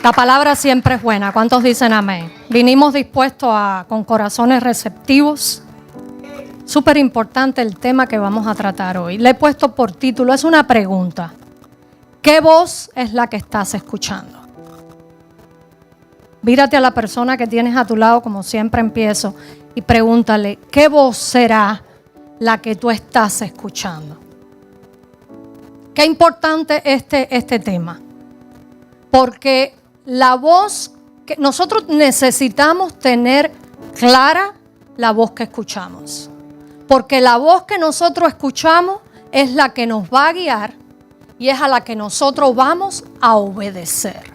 La palabra siempre es buena. ¿Cuántos dicen amén? Vinimos dispuestos con corazones receptivos. Súper importante el tema que vamos a tratar hoy. Le he puesto por título, es una pregunta. ¿Qué voz es la que estás escuchando? Mírate a la persona que tienes a tu lado, como siempre empiezo, y pregúntale, ¿qué voz será la que tú estás escuchando? Qué importante este tema. Porque la voz, que nosotros necesitamos tener clara la voz que escuchamos. Porque la voz que nosotros escuchamos es la que nos va a guiar y es a la que nosotros vamos a obedecer.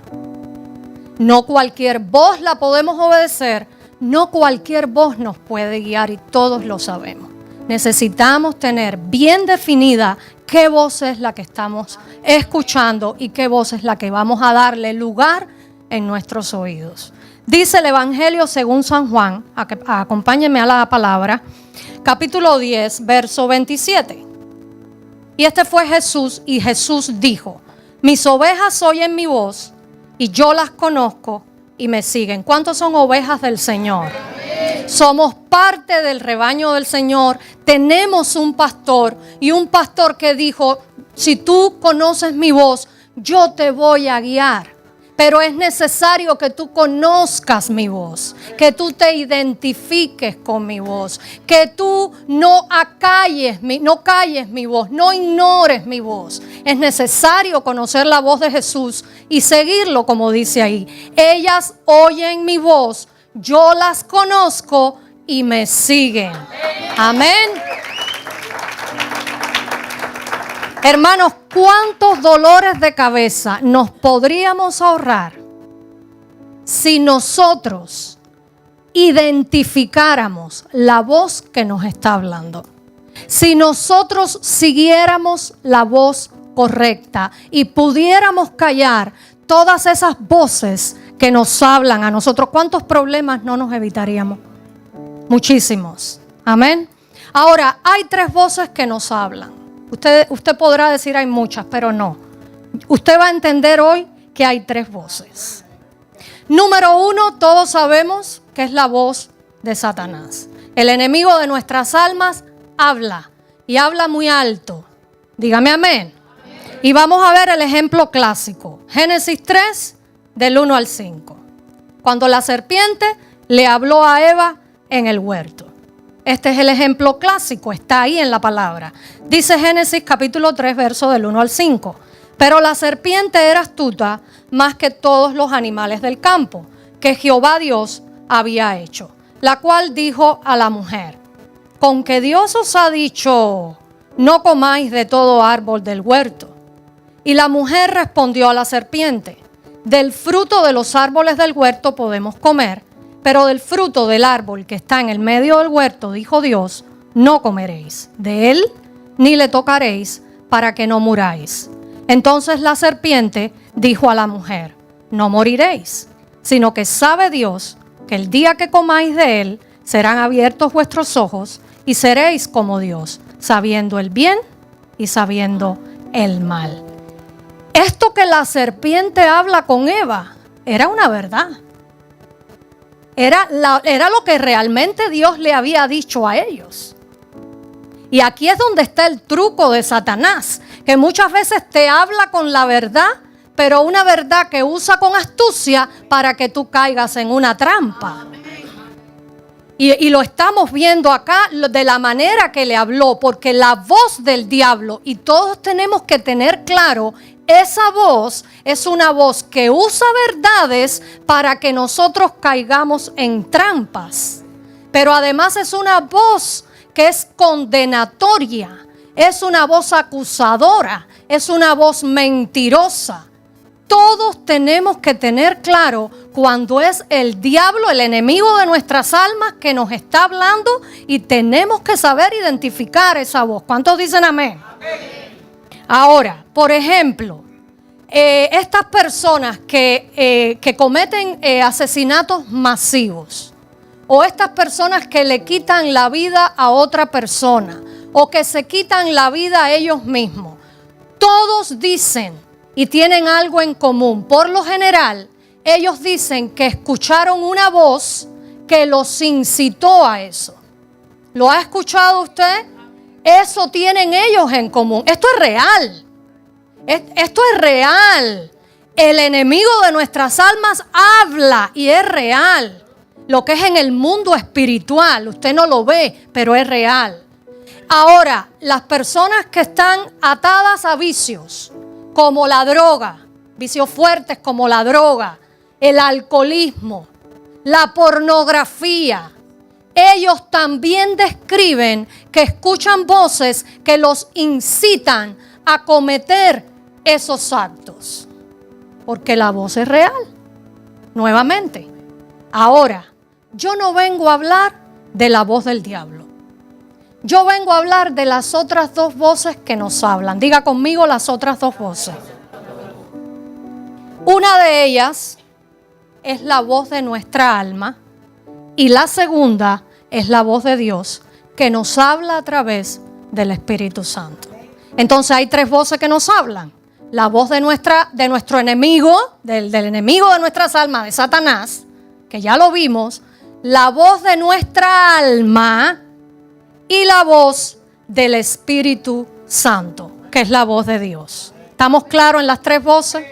No cualquier voz la podemos obedecer, no cualquier voz nos puede guiar y todos lo sabemos. Necesitamos tener bien definida qué voz es la que estamos escuchando y qué voz es la que vamos a darle lugar en nuestros oídos. Dice el Evangelio según San Juan, acompáñenme a la palabra, capítulo 10, verso 27. Y este fue Jesús, y Jesús dijo, mis ovejas oyen mi voz, y yo las conozco y me siguen. ¿Cuántos son ovejas del Señor? Somos parte del rebaño del Señor. Tenemos un pastor, y un pastor que dijo, si tú conoces mi voz, yo te voy a guiar. Pero es necesario que tú conozcas mi voz, que tú te identifiques con mi voz, que tú no calles mi voz, no ignores mi voz. Es necesario conocer la voz de Jesús y seguirlo, como dice ahí. Ellas oyen mi voz, yo las conozco y me siguen. Amén. Hermanos, ¿cuántos dolores de cabeza nos podríamos ahorrar si nosotros identificáramos la voz que nos está hablando? Si nosotros siguiéramos la voz correcta y pudiéramos callar todas esas voces que nos hablan a nosotros, ¿cuántos problemas no nos evitaríamos? Muchísimos. Amén. Ahora, hay tres voces que nos hablan. Usted podrá decir hay muchas, pero no. Usted va a entender hoy que hay tres voces. Número uno, todos sabemos que es la voz de Satanás. El enemigo de nuestras almas habla y habla muy alto. Dígame amén. Y vamos a ver el ejemplo clásico. Génesis 3, del 1 al 5. Cuando la serpiente le habló a Eva en el huerto. Este es el ejemplo clásico, está ahí en la palabra. Dice Génesis capítulo 3, verso del 1 al 5. Pero la serpiente era astuta más que todos los animales del campo que Jehová Dios había hecho, la cual dijo a la mujer, con que Dios os ha dicho, no comáis de todo árbol del huerto. Y la mujer respondió a la serpiente, del fruto de los árboles del huerto podemos comer, pero del fruto del árbol que está en el medio del huerto, dijo Dios, no comeréis de él, ni le tocaréis, para que no muráis. Entonces la serpiente dijo a la mujer, no moriréis, sino que sabe Dios que el día que comáis de él, serán abiertos vuestros ojos, y seréis como Dios, sabiendo el bien y sabiendo el mal. Esto que la serpiente habla con Eva, era una verdad. Era lo que realmente Dios le había dicho a ellos. Y aquí es donde está el truco de Satanás, que muchas veces te habla con la verdad, pero una verdad que usa con astucia para que tú caigas en una trampa. Y lo estamos viendo acá de la manera que le habló, porque la voz del diablo, y todos tenemos que tener claro, esa voz es una voz que usa verdades para que nosotros caigamos en trampas. Pero además es una voz que es condenatoria, es una voz acusadora, es una voz mentirosa. Todos tenemos que tener claro cuando es el diablo, el enemigo de nuestras almas, que nos está hablando, y tenemos que saber identificar esa voz. ¿Cuántos dicen amén? Amén. Ahora, por ejemplo, estas personas que cometen asesinatos masivos, o estas personas que le quitan la vida a otra persona, o que se quitan la vida a ellos mismos, todos dicen y tienen algo en común, por lo general, ellos dicen que escucharon una voz que los incitó a eso. ¿Lo ha escuchado usted? Eso tienen ellos en común. Esto es real. Esto es real. El enemigo de nuestras almas habla y es real. Lo que es en el mundo espiritual, usted no lo ve, pero es real. Ahora, las personas que están atadas a vicios, como la droga, vicios fuertes como la droga, el alcoholismo, la pornografía, ellos también describen que escuchan voces que los incitan a cometer esos actos. Porque la voz es real. Nuevamente. Ahora, yo no vengo a hablar de la voz del diablo. Yo vengo a hablar de las otras dos voces que nos hablan. Diga conmigo las otras dos voces. Una de ellas es la voz de nuestra alma y la segunda es la voz de Dios que nos habla a través del Espíritu Santo. Entonces hay tres voces que nos hablan. La voz de nuestro enemigo, del enemigo de nuestras almas, de Satanás, que ya lo vimos. La voz de nuestra alma y la voz del Espíritu Santo, que es la voz de Dios. ¿Estamos claros en las tres voces?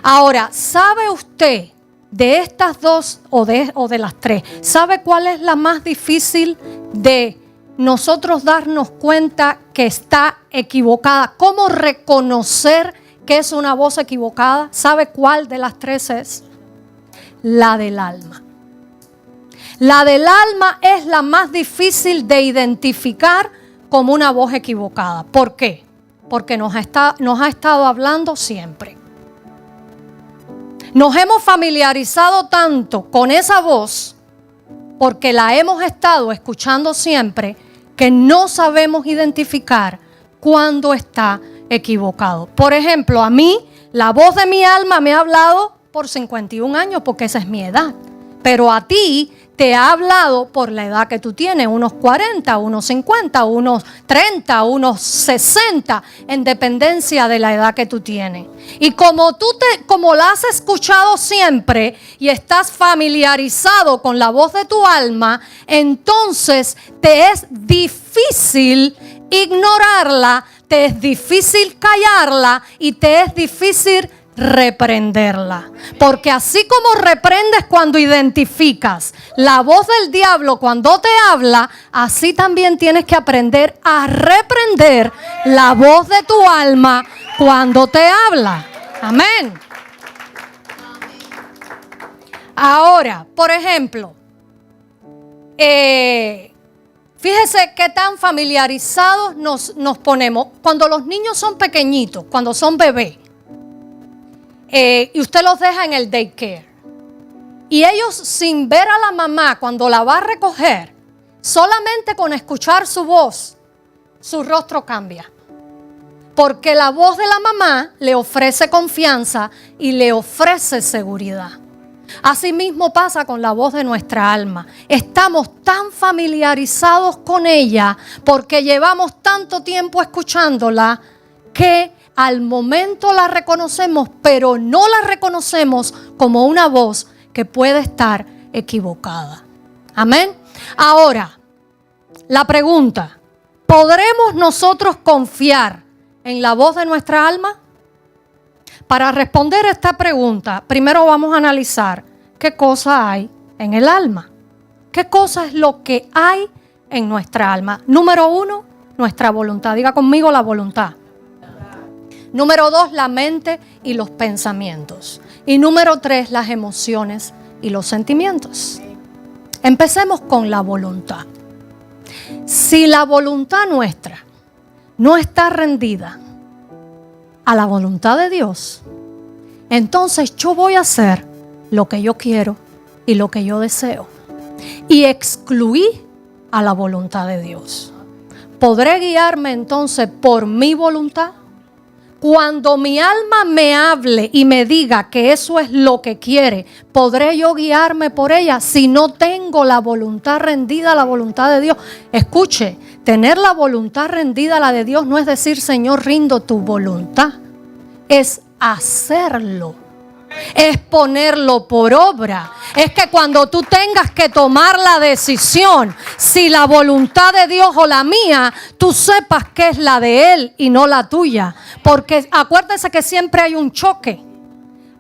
Ahora, ¿sabe usted de estas dos o de las tres? ¿Sabe cuál es la más difícil de nosotros darnos cuenta que está equivocada? ¿Cómo reconocer que es una voz equivocada? ¿Sabe cuál de las tres es? La del alma. La del alma es la más difícil de identificar como una voz equivocada. ¿Por qué? Porque nos ha estado hablando siempre. Nos hemos familiarizado tanto con esa voz, porque la hemos estado escuchando siempre, que no sabemos identificar cuando está equivocado. Por ejemplo, a mí, la voz de mi alma me ha hablado por 51 años, porque esa es mi edad. Pero a ti te ha hablado por la edad que tú tienes, unos 40, unos 50, unos 30, unos 60, en dependencia de la edad que tú tienes. Y como la has escuchado siempre y estás familiarizado con la voz de tu alma, entonces te es difícil ignorarla, te es difícil callarla y te es difícil reprenderla. Porque así como reprendes cuando identificas la voz del diablo cuando te habla, así también tienes que aprender a reprender la voz de tu alma cuando te habla. Amén. Ahora, por ejemplo, fíjese qué tan familiarizados nos ponemos cuando los niños son pequeñitos, cuando son bebés. Y usted los deja en el daycare. Y ellos, sin ver a la mamá cuando la va a recoger, solamente con escuchar su voz, su rostro cambia. Porque la voz de la mamá le ofrece confianza y le ofrece seguridad. Así mismo pasa con la voz de nuestra alma. Estamos tan familiarizados con ella porque llevamos tanto tiempo escuchándola que al momento la reconocemos, pero no la reconocemos como una voz que puede estar equivocada. Amén. Ahora, la pregunta: ¿podremos nosotros confiar en la voz de nuestra alma? Para responder esta pregunta, primero vamos a analizar qué cosa hay en el alma. ¿Qué cosa es lo que hay en nuestra alma? Número 1, nuestra voluntad. Diga conmigo la voluntad. Número 2, la mente y los pensamientos. Y número 3, las emociones y los sentimientos. Empecemos con la voluntad. Si la voluntad nuestra no está rendida a la voluntad de Dios, entonces yo voy a hacer lo que yo quiero y lo que yo deseo. Y excluí a la voluntad de Dios. ¿Podré guiarme entonces por mi voluntad? Cuando mi alma me hable y me diga que eso es lo que quiere, ¿podré yo guiarme por ella si no tengo la voluntad rendida a la voluntad de Dios? Escuche, tener la voluntad rendida a la de Dios no es decir, Señor, rindo tu voluntad. Es hacerlo. es ponerlo por obra. Es que cuando tú tengas que tomar la decisión, si la voluntad de Dios o la mía, tú sepas que es la de Él y no la tuya. Porque acuérdese que siempre hay un choque.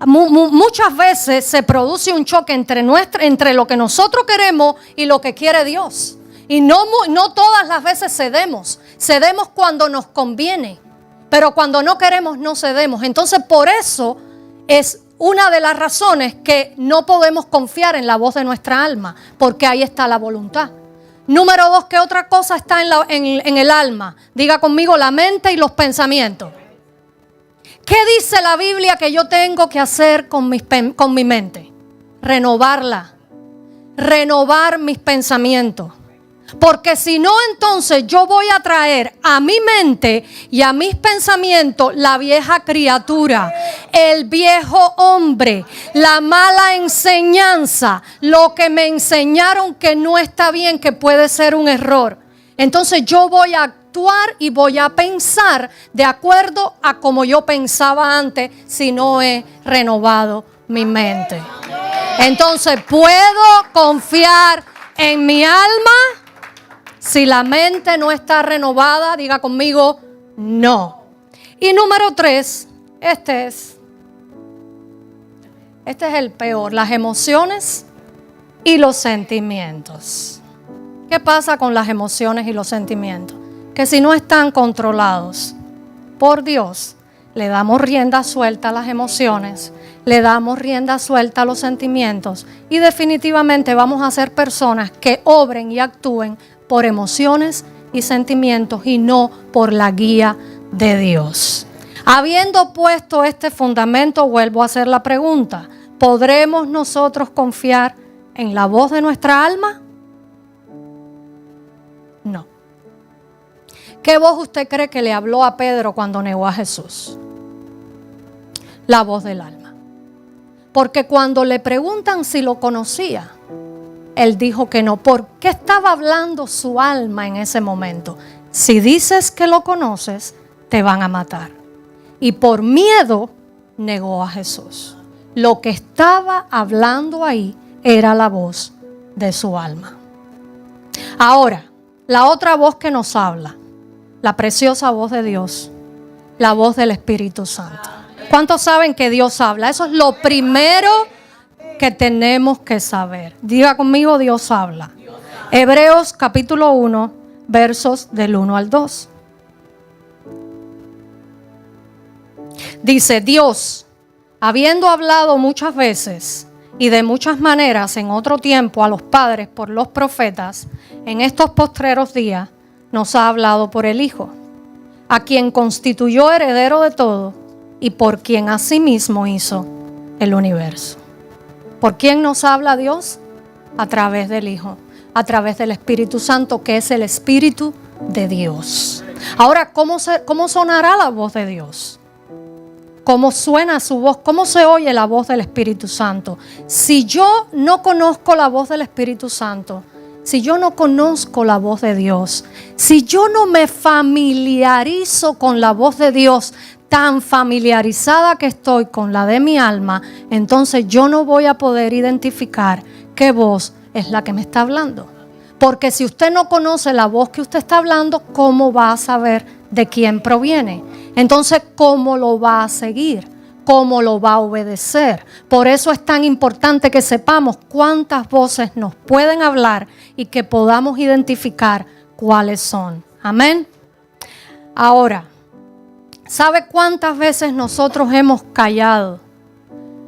Muchas veces se produce un choque entre lo que nosotros queremos y lo que quiere Dios. Y no todas las veces cedemos. Cedemos cuando nos conviene, pero cuando no queremos no cedemos. Entonces por eso es una de las razones que no podemos confiar en la voz de nuestra alma, porque ahí está la voluntad. Número 2, ¿qué otra cosa está en el alma? Diga conmigo, la mente y los pensamientos. ¿Qué dice la Biblia que yo tengo que hacer con mi mente? Renovarla, renovar mis pensamientos. Porque si no, entonces yo voy a traer a mi mente y a mis pensamientos la vieja criatura, el viejo hombre, la mala enseñanza, lo que me enseñaron que no está bien, que puede ser un error. Entonces yo voy a actuar y voy a pensar de acuerdo a como yo pensaba antes si no he renovado mi mente. Entonces, ¿puedo confiar en mi alma? Si la mente no está renovada, diga conmigo, no. Y número 3, este es el peor, las emociones y los sentimientos. ¿Qué pasa con las emociones y los sentimientos? Que si no están controlados por Dios, le damos rienda suelta a las emociones, le damos rienda suelta a los sentimientos y definitivamente vamos a ser personas que obren y actúen por emociones y sentimientos y no por la guía de Dios. Habiendo puesto este fundamento, vuelvo a hacer la pregunta: ¿podremos nosotros confiar en la voz de nuestra alma? No. ¿Qué voz usted cree que le habló a Pedro cuando negó a Jesús? La voz del alma. Porque cuando le preguntan si lo conocía, él dijo que no. ¿Por qué estaba hablando su alma en ese momento? Si dices que lo conoces, te van a matar. Y por miedo negó a Jesús. Lo que estaba hablando ahí era la voz de su alma. Ahora, la otra voz que nos habla, la preciosa voz de Dios, la voz del Espíritu Santo. ¿Cuántos saben que Dios habla? Eso es lo primero que tenemos que saber. Diga conmigo, Dios habla. Hebreos capítulo 1, versos del 1 al 2. Dice: Dios, habiendo hablado muchas veces y de muchas maneras en otro tiempo a los padres por los profetas, en estos postreros días nos ha hablado por el Hijo, a quien constituyó heredero de todo y por quien asimismo hizo el universo. ¿Por quién nos habla Dios? A través del Hijo, a través del Espíritu Santo, que es el Espíritu de Dios. Ahora, ¿cómo sonará la voz de Dios? ¿Cómo suena su voz? ¿Cómo se oye la voz del Espíritu Santo? Si yo no conozco la voz del Espíritu Santo, si yo no conozco la voz de Dios, si yo no me familiarizo con la voz de Dios, tan familiarizada que estoy con la de mi alma, entonces yo no voy a poder identificar qué voz es la que me está hablando. Porque si usted no conoce la voz que usted está hablando, ¿cómo va a saber de quién proviene? Entonces, ¿cómo lo va a seguir? ¿Cómo lo va a obedecer? Por eso es tan importante que sepamos cuántas voces nos pueden hablar y que podamos identificar cuáles son. Amén. Ahora, ¿sabe cuántas veces nosotros hemos callado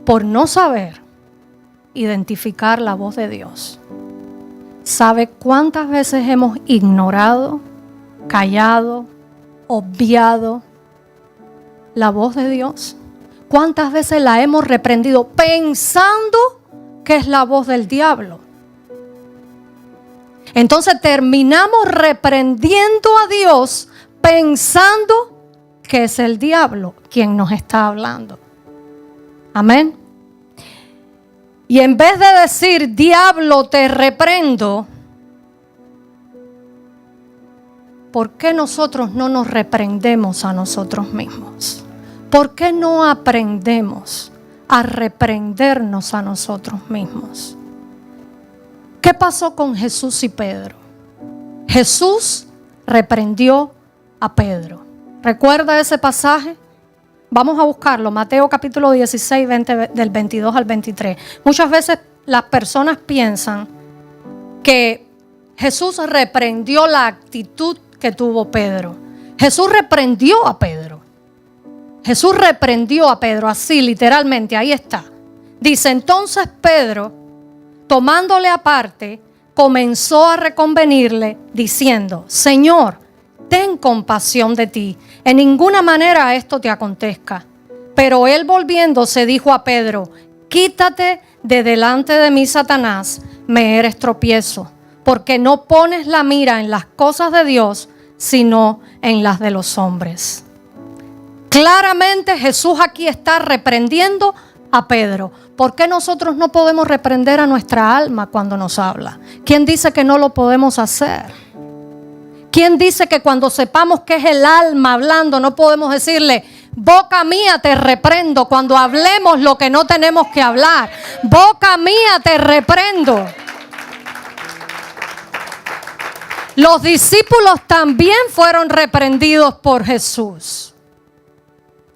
por no saber identificar la voz de Dios? ¿Sabe cuántas veces hemos ignorado, callado, obviado la voz de Dios? ¿Cuántas veces la hemos reprendido pensando que es la voz del diablo? Entonces terminamos reprendiendo a Dios pensando que es el diablo quien nos está hablando. Amén. Y en vez de decir, diablo, te reprendo, ¿por qué nosotros no nos reprendemos a nosotros mismos? ¿Por qué no aprendemos a reprendernos a nosotros mismos. ¿Qué pasó con Jesús y Pedro? Jesús reprendió a Pedro. ¿Recuerda ese pasaje? Vamos a buscarlo, Mateo capítulo 16, del 22 al 23. Muchas veces las personas piensan que Jesús reprendió la actitud que tuvo Pedro. Jesús reprendió a Pedro. Jesús reprendió a Pedro, así literalmente, ahí está. Dice, entonces Pedro, tomándole aparte, comenzó a reconvenirle, diciendo, Señor, ten compasión de ti, en ninguna manera esto te acontezca. Pero él volviéndose dijo a Pedro, quítate de delante de mí, Satanás, me eres tropiezo, porque no pones la mira en las cosas de Dios, sino en las de los hombres. Claramente Jesús aquí está reprendiendo a Pedro. ¿Por qué nosotros no podemos reprender a nuestra alma cuando nos habla? ¿Quién dice que no lo podemos hacer? ¿Quién dice que cuando sepamos que es el alma hablando no podemos decirle, boca mía te reprendo cuando hablemos lo que no tenemos que hablar? Boca mía te reprendo. Los discípulos también fueron reprendidos por Jesús.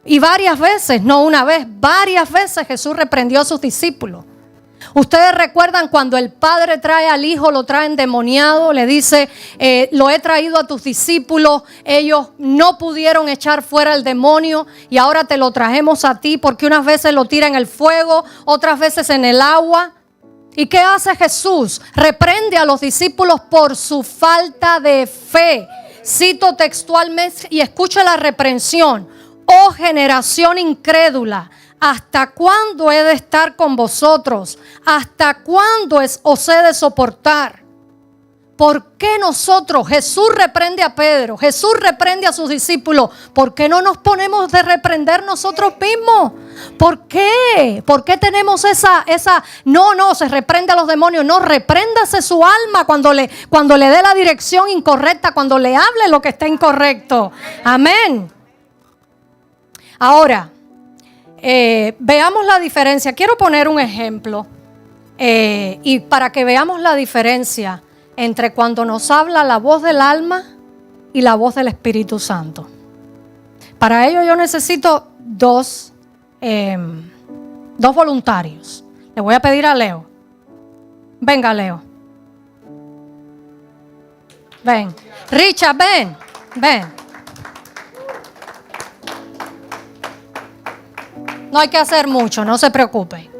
Y varias veces, no una vez, varias veces Jesús reprendió a sus discípulos. Ustedes recuerdan cuando el padre trae al hijo, lo trae endemoniado, le dice, lo he traído a tus discípulos, ellos no pudieron echar fuera el demonio y ahora te lo trajemos a ti, porque unas veces lo tira en el fuego, otras veces en el agua. ¿Y qué hace Jesús? Reprende a los discípulos por su falta de fe. Cito textualmente y escucha la reprensión. Oh generación incrédula, ¿hasta cuándo he de estar con vosotros? ¿Hasta cuándo os he de soportar? ¿Por qué nosotros, Jesús reprende a Pedro, Jesús reprende a sus discípulos? ¿Por qué no nos ponemos de reprender nosotros mismos? ¿Por qué? ¿Por qué tenemos esa? No, se reprende a los demonios. No, repréndase su alma cuando le dé la dirección incorrecta, cuando le hable lo que está incorrecto. Amén. Ahora, veamos la diferencia. Quiero poner un ejemplo y para que veamos la diferencia entre cuando nos habla la voz del alma y la voz del Espíritu Santo. Para ello yo necesito dos voluntarios. Le voy a pedir a Leo. Venga, Leo. Ven. Richard, ven. No hay que hacer mucho, no se preocupe.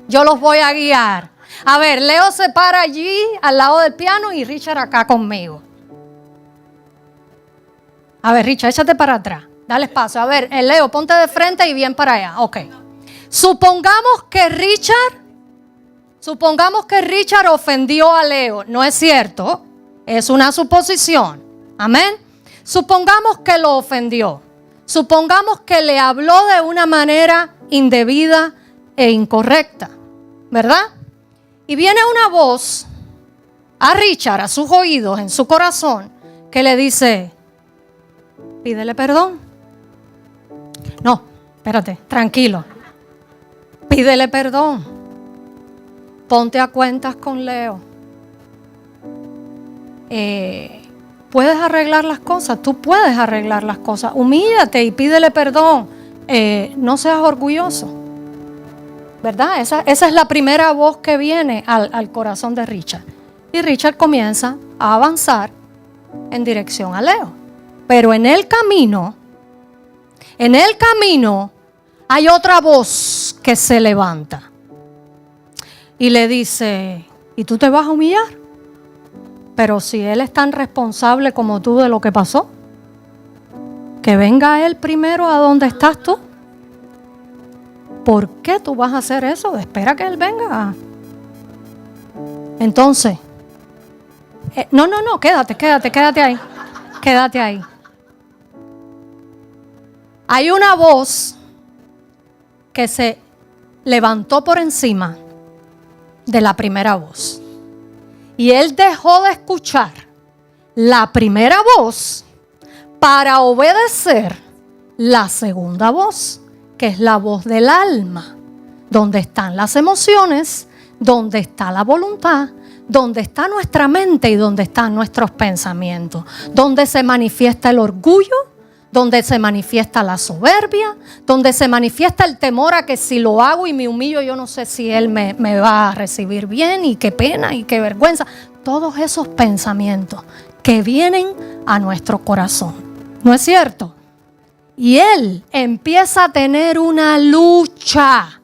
Yo los voy a guiar. A ver, Leo se para allí al lado del piano y Richard acá conmigo. A ver, Richard, échate para atrás. Dale espacio. A ver, Leo, ponte de frente y bien para allá. Ok. Supongamos que Richard ofendió a Leo. No es cierto. Es una suposición. Amén. Supongamos que lo ofendió. Supongamos que le habló de una manera indebida e incorrecta, ¿verdad? Y viene una voz a Richard, a sus oídos, en su corazón, que le dice, pídele perdón. No, espérate, tranquilo. Pídele perdón. Ponte a cuentas con Leo. Puedes arreglar las cosas, tú puedes arreglar las cosas. Humíllate y pídele perdón. No seas orgulloso. ¿Verdad? Esa es la primera voz que viene al corazón de Richard. Y Richard comienza a avanzar en dirección a Leo. Pero en el camino hay otra voz que se levanta. Y le dice, ¿y tú te vas a humillar? Pero si él es tan responsable como tú de lo que pasó, que venga él primero a donde estás tú. ¿Por qué tú vas a hacer eso? Espera que él venga. Entonces, no, quédate ahí. Quédate ahí. Hay una voz que se levantó por encima de la primera voz. Y él dejó de escuchar la primera voz para obedecer la segunda voz, que es la voz del alma, ¿Dónde están las emociones? ¿Dónde está la voluntad? ¿Dónde está nuestra mente y dónde están nuestros pensamientos? ¿Dónde se manifiesta el orgullo? ¿Dónde se manifiesta la soberbia? ¿Dónde se manifiesta el temor a que si lo hago y me humillo, yo no sé si Él me va a recibir bien? Y qué pena y qué vergüenza. Todos esos pensamientos que vienen a nuestro corazón. ¿No es cierto? Y Él empieza a tener una lucha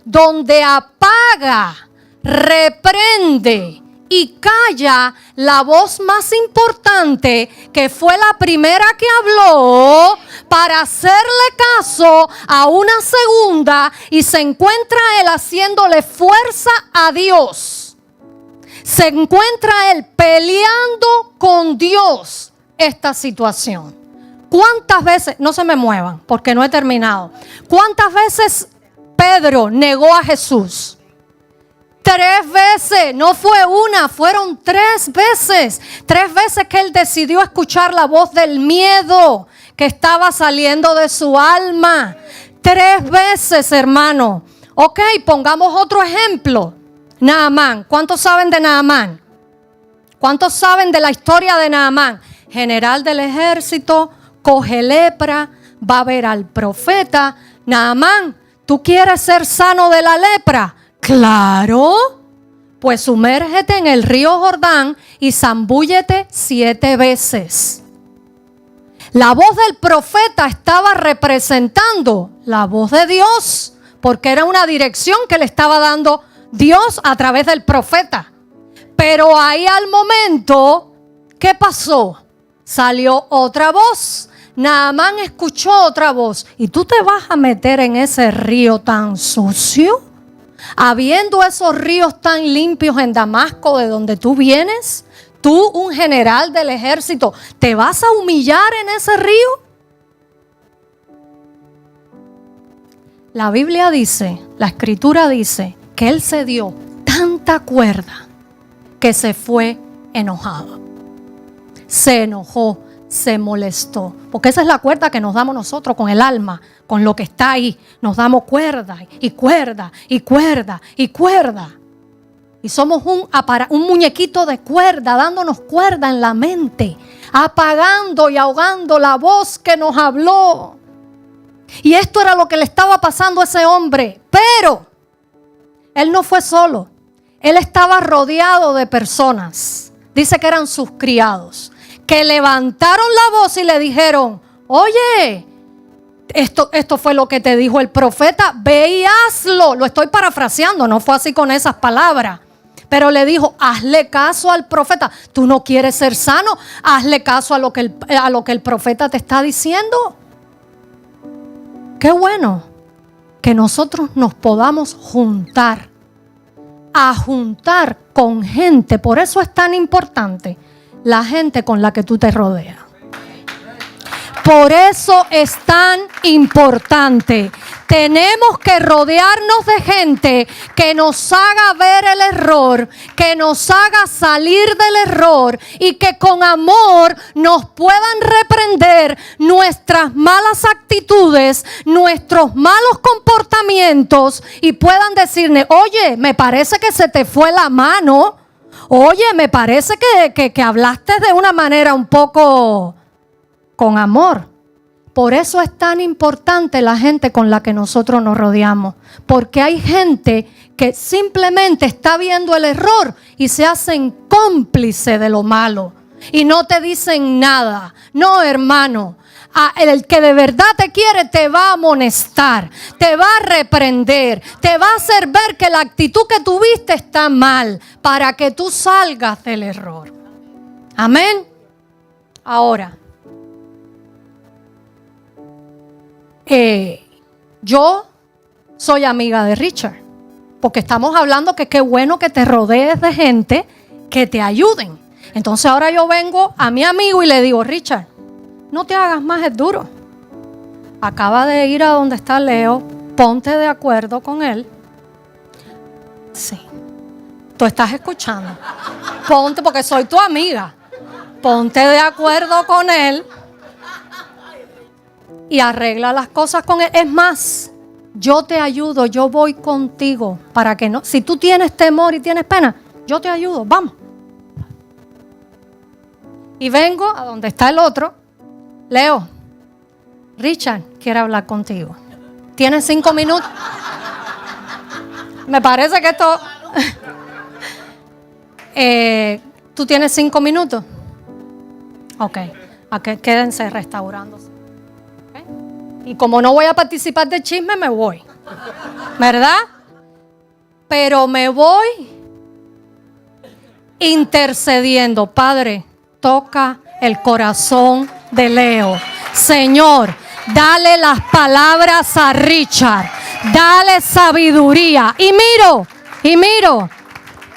donde apaga, reprende y calla la voz más importante, que fue la primera que habló, para hacerle caso a una segunda, y se encuentra él haciéndole fuerza a Dios. Se encuentra él peleando con Dios esta situación. ¿Cuántas veces, no se me muevan porque no he terminado, cuántas veces Pedro negó a Jesús? 3 veces, no fue una, fueron 3 veces. 3 veces que él decidió escuchar la voz del miedo que estaba saliendo de su alma. 3 veces, hermano. Ok, pongamos otro ejemplo. Naamán. ¿Cuántos saben de Naamán? ¿Cuántos saben de la historia de Naamán? General del ejército, coge lepra, va a ver al profeta. Naamán, ¿tú quieres ser sano de la lepra? Claro, pues sumérgete en el río Jordán y zambúllete 7 veces. La voz del profeta estaba representando la voz de Dios, porque era una dirección que le estaba dando Dios a través del profeta. Pero ahí al momento, ¿qué pasó? Salió otra voz. Naamán escuchó otra voz. ¿Y tú te vas a meter en ese río tan sucio? Habiendo esos ríos tan limpios en Damasco, de donde tú vienes, tú, un general del ejército, ¿te vas a humillar en ese río? La Biblia dice, la Escritura dice, que él se dio tanta cuerda que se fue enojado. Se enojó, se molestó, porque esa es la cuerda que nos damos nosotros con el alma, con lo que está ahí. Nos damos cuerda y cuerda y cuerda y cuerda. Y somos un muñequito de cuerda, dándonos cuerda en la mente, apagando y ahogando la voz que nos habló. Y esto era lo que le estaba pasando a ese hombre. Pero él no fue solo. Él estaba rodeado de personas. Dice que eran sus criados, que levantaron la voz y le dijeron: oye, esto fue lo que te dijo el profeta, ve y hazlo. Lo estoy parafraseando, no fue así con esas palabras. Pero le dijo: hazle caso al profeta. Tú no quieres ser sano, hazle caso a lo que el profeta te está diciendo. Qué bueno que nosotros nos podamos juntar con gente. Por eso es tan importante la gente con la que tú te rodeas. Por eso es tan importante. Tenemos que rodearnos de gente que nos haga ver el error, que nos haga salir del error y que con amor nos puedan reprender nuestras malas actitudes, nuestros malos comportamientos, y puedan decirle: oye, me parece que se te fue la mano. Oye, me parece que hablaste de una manera un poco con amor. Por eso es tan importante la gente con la que nosotros nos rodeamos. Porque hay gente que simplemente está viendo el error y se hacen cómplice de lo malo. Y no te dicen nada. No, hermano. El que de verdad te quiere te va a amonestar, te va a reprender, te va a hacer ver que la actitud que tuviste está mal, para que tú salgas del error. Amén. Ahora, yo soy amiga de Richard, porque estamos hablando que qué bueno que te rodees de gente que te ayuden. Entonces ahora yo vengo a mi amigo y le digo: Richard, no te hagas más el duro. Acaba de ir a donde está Leo, ponte de acuerdo con él. Sí, tú estás escuchando. Ponte, porque soy tu amiga. Ponte de acuerdo con él y arregla las cosas con él. Es más, yo te ayudo, yo voy contigo para que no, si tú tienes temor y tienes pena, yo te ayudo, vamos. Y vengo a donde está el otro. Leo, Richard quiere hablar contigo. ¿Tienes 5 minutos? Me parece que esto... ¿Tú tienes 5 minutos? Ok, quédense restaurándose. ¿Okay? Y como no voy a participar del chisme, me voy. ¿Verdad? Pero me voy intercediendo. Padre, toca el corazón de Leo. Señor, dale las palabras a Richard. Dale sabiduría. Y miro.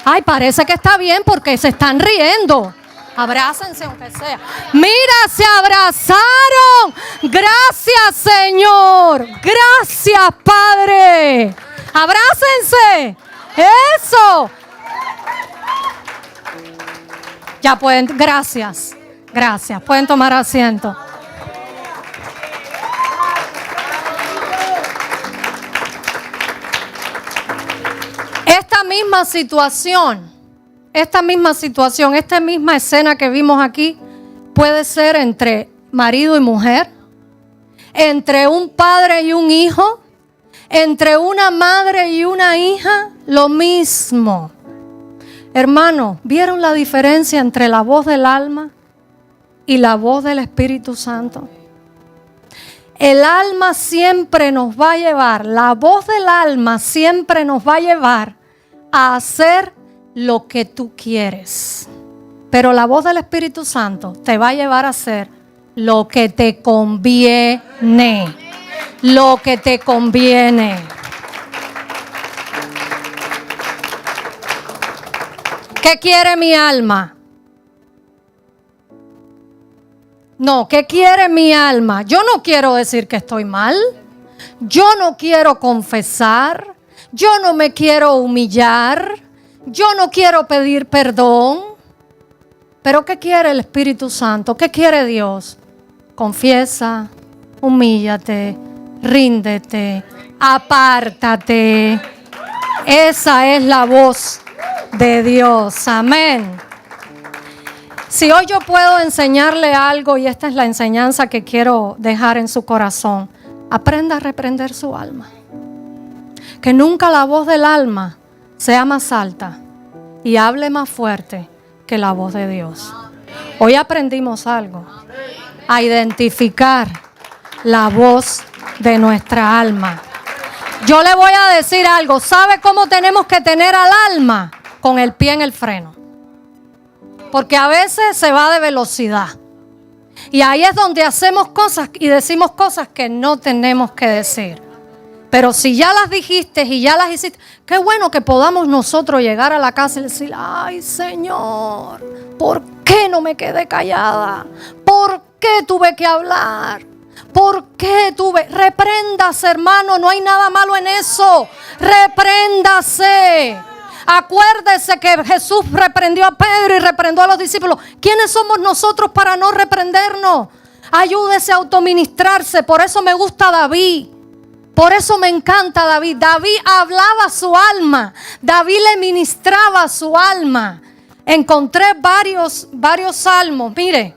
Ay, parece que está bien porque se están riendo. Abrácense aunque sea. Mira, se abrazaron. Gracias, Señor. Gracias, Padre. Abrácense. Eso. Ya pueden, gracias. Pueden tomar asiento. Esta misma escena que vimos aquí puede ser entre marido y mujer, entre un padre y un hijo, entre una madre y una hija, lo mismo. Hermano, ¿vieron la diferencia entre la voz del alma y la voz del Espíritu Santo? El alma siempre nos va a llevar, la voz del alma siempre nos va a llevar a hacer lo que tú quieres. Pero la voz del Espíritu Santo te va a llevar a hacer lo que te conviene. Lo que te conviene. ¿Qué quiere mi alma? No, ¿qué quiere mi alma? Yo no quiero decir que estoy mal. Yo no quiero confesar. Yo no me quiero humillar. Yo no quiero pedir perdón. Pero ¿qué quiere el Espíritu Santo? ¿Qué quiere Dios? Confiesa, humíllate, ríndete, apártate. Esa es la voz de Dios. Amén. Si hoy yo puedo enseñarle algo, y esta es la enseñanza que quiero dejar en su corazón, aprenda a reprender su alma. Que nunca la voz del alma sea más alta y hable más fuerte que la voz de Dios. Hoy aprendimos algo, a identificar la voz de nuestra alma. Yo le voy a decir algo. ¿Sabe cómo tenemos que tener al alma? Con el pie en el freno. Porque a veces se va de velocidad. Y ahí es donde hacemos cosas y decimos cosas que no tenemos que decir. Pero si ya las dijiste y ya las hiciste, qué bueno que podamos nosotros llegar a la casa y decir, ay Señor, ¿por qué no me quedé callada? ¿Por qué tuve que hablar? ¿Por qué tuve? Repréndase, hermano, no hay nada malo en eso. Repréndase. Acuérdese que Jesús reprendió a Pedro y reprendió a los discípulos. ¿Quiénes somos nosotros para no reprendernos? Ayúdese a autoministrarse. Por eso me gusta David. Por eso me encanta David. David hablaba a su alma. David le ministraba a su alma. Encontré varios salmos. Mire,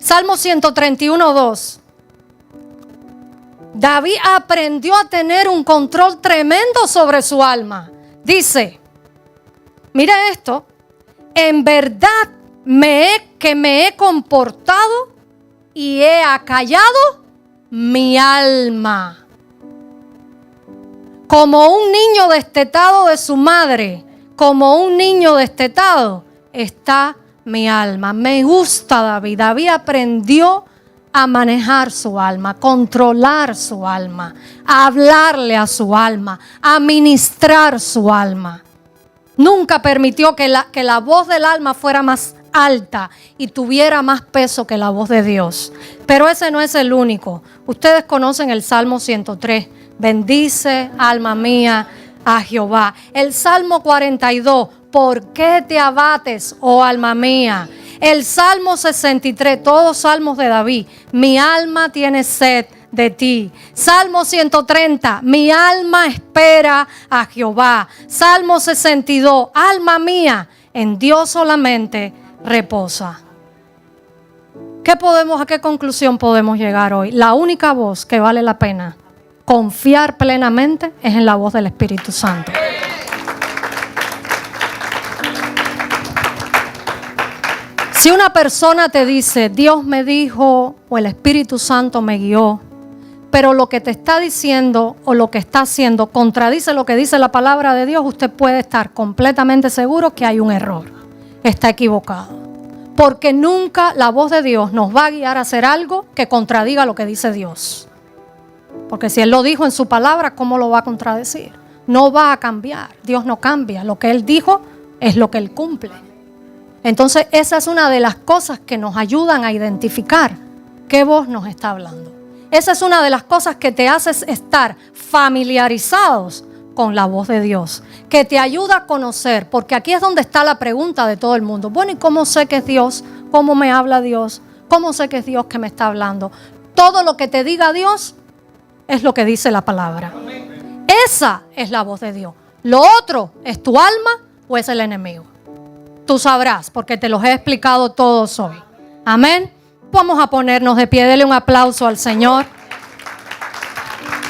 Salmo 131:2. David aprendió a tener un control tremendo sobre su alma. Dice, mire esto, en verdad me he comportado y he acallado mi alma. Como un niño destetado de su madre, como un niño destetado, está mi alma. Me gusta David. David aprendió a manejar su alma, controlar su alma, a hablarle a su alma, a ministrar su alma. Nunca permitió que la voz del alma fuera más alta y tuviera más peso que la voz de Dios. Pero ese no es el único. Ustedes conocen el Salmo 103. Bendice, alma mía, a Jehová. El Salmo 42. ¿Por qué te abates, oh alma mía? El Salmo 63. Todos salmos de David. Mi alma tiene sed de ti. Salmo 130, mi alma espera a Jehová. Salmo 62, alma mía, en Dios solamente reposa. ¿A qué conclusión podemos llegar hoy? La única voz que vale la pena confiar plenamente es en la voz del Espíritu Santo. Si una persona te dice, Dios me dijo o el Espíritu Santo me guió, pero lo que te está diciendo o lo que está haciendo contradice lo que dice la palabra de Dios, usted puede estar completamente seguro que hay un error. Está equivocado. Porque nunca la voz de Dios nos va a guiar a hacer algo que contradiga lo que dice Dios. Porque si Él lo dijo en su palabra, ¿cómo lo va a contradecir? No va a cambiar. Dios no cambia. Lo que Él dijo es lo que Él cumple. Entonces, esa es una de las cosas que nos ayudan a identificar qué voz nos está hablando. Esa es una de las cosas que te hace estar familiarizados con la voz de Dios, que te ayuda a conocer, porque aquí es donde está la pregunta de todo el mundo. Bueno, ¿y cómo sé que es Dios? ¿Cómo me habla Dios? ¿Cómo sé que es Dios que me está hablando? Todo lo que te diga Dios es lo que dice la palabra. Esa es la voz de Dios. Lo otro es tu alma o es el enemigo. Tú sabrás, porque te los he explicado todos hoy. Amén. Vamos a ponernos de pie, dele un aplauso al Señor.